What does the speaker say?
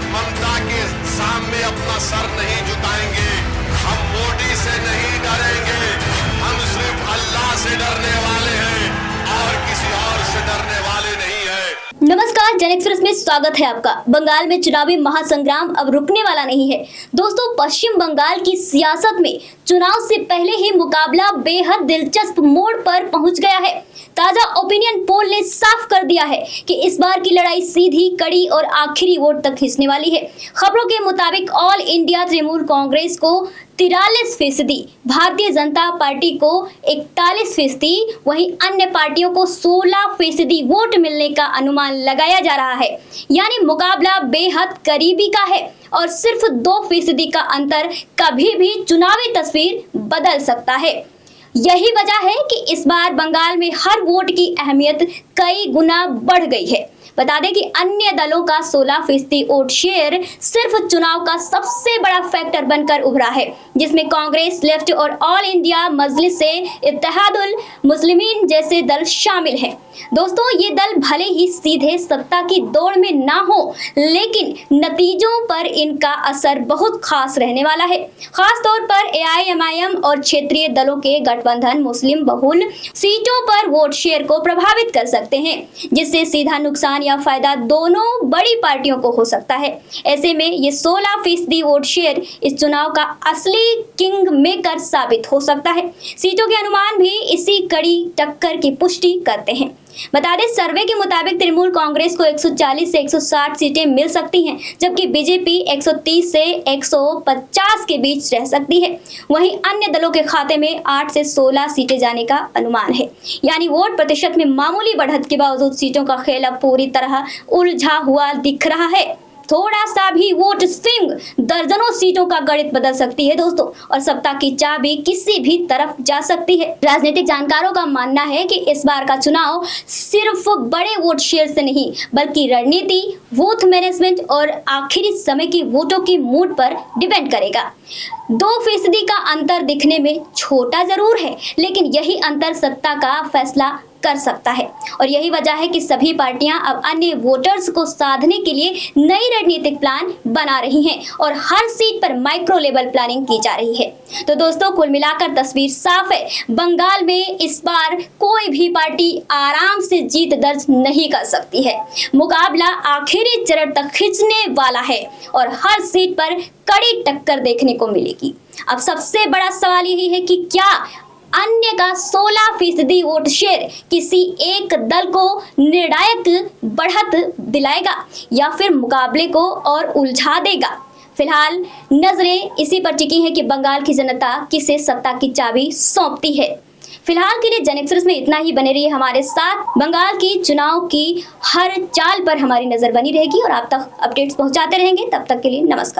ममता के सामने अपना सर नहीं झुकाएंगे। हम मोदी से नहीं डरेंगे, हम सिर्फ अल्लाह से डरने वाले हैं और किसी और से डरने वाले नहीं है। नमस्कार, जन एक्सप्रेस में स्वागत है आपका। बंगाल में चुनावी महासंग्राम अब रुकने वाला नहीं है। दोस्तों, पश्चिम बंगाल की सियासत में चुनाव से पहले ही मुकाबला बेहद दिलचस्प मोड़ पर पहुंच गया है। ताजा ओपिनियन पोल ने साफ कर दिया है कि इस बार की लड़ाई सीधी, कड़ी और आखिरी वोट तक खींचने वाली है। खबरों के मुताबिक ऑल इंडिया तृणमूल कांग्रेस को 43%, भारतीय जनता पार्टी को 41%, वहीं अन्य पार्टियों को 16% वोट मिलने का अनुमान लगाया जा रहा है। यानी मुकाबला बेहद करीबी का है और सिर्फ 2% का अंतर कभी भी चुनावी तस्वीर बदल सकता है। यही वजह है कि इस बार बंगाल में हर वोट की अहमियत कई गुना बढ़ गई है। बता दें कि अन्य दलों का 16% वोट शेयर सिर्फ चुनाव का सबसे बड़ा फैक्टर बनकर उभरा है, जिसमें कांग्रेस, लेफ्ट और ऑल इंडिया मजलिस से इत्तेहादुल मुस्लिमीन जैसे दल शामिल हैं। दोस्तों, ये दल भले ही सीधे सत्ता की दौड़ में ना हो, लेकिन नतीजों पर इनका असर बहुत खास रहने वाला है। खास तौर पर एआईएमआईएम और क्षेत्रीय दलों के गठबंधन मुस्लिम बहुल सीटों पर वोट शेयर को प्रभावित कर सकते हैं, जिससे सीधा नुकसान या फायदा दोनों बड़ी पार्टियों को हो सकता है। ऐसे में ये 16% वोट शेयर इस चुनाव का असली किंग मेकर साबित हो सकता है। सीटों के अनुमान भी इसी कड़ी टक्कर की पुष्टि करते हैं। बता दें, सर्वे के मुताबिक तृणमूल कांग्रेस को 140 से 160 सीटें मिल सकती हैं, जबकि बीजेपी 130 से 150 के बीच रह सकती है। वहीं अन्य दलों के खाते में 8 से 16 सीटें जाने का अनुमान है। यानी वोट प्रतिशत में मामूली बढ़त के बावजूद सीटों का खेल अब पूरी तरह उलझा हुआ दिख रहा है। थोड़ा सा भी वोट स्विंग दर्जनों सीटों का गणित बदल सकती है दोस्तों, और सत्ता की चाबी किसी भी तरफ जा सकती है। राजनीतिक जानकारों का मानना है कि इस बार का चुनाव सिर्फ बड़े वोट शेयर से नहीं, बल्कि रणनीति, बूथ मैनेजमेंट और आखिरी समय की वोटों की मूड पर डिपेंड करेगा। 2% का अंतर दिखने में छोटा जरूर है, लेकिन यही अंतर सत्ता का फैसला कर सकता है। और यही वजह है कि सभी पार्टियां अब अन्य वोटर्स को साधने के लिए नई रणनीतिक प्लान बना रही हैं और हर सीट पर माइक्रो लेवल प्लानिंग की जा रही है। तो दोस्तों, कुल मिलाकर तस्वीर साफ है। बंगाल में इस बार कोई भी पार्टी आराम से जीत दर्ज नहीं कर सकती है। मुकाबला आखिरी चरण तक खींचने वाला है और हर सीट पर कड़ी टक्कर देखने को मिलेगी। अब सबसे बड़ा सवाल यही है कि क्या अन्य का 16% वोट शेयर किसी एक दल को निर्णायक बढ़त दिलाएगा या फिर मुकाबले को और उलझा देगा। फिलहाल नजरें इसी पर टिकी हैं कि बंगाल की जनता किसे सत्ता की चाबी सौंपती है। फिलहाल के लिए जन एक्सप्रेस में इतना ही। बने रहिए हमारे साथ। बंगाल की चुनाव की हर चाल पर हमारी नजर बनी रहेगी और आप तक अपडेट्स पहुंचाते रहेंगे। तब तक के लिए नमस्कार।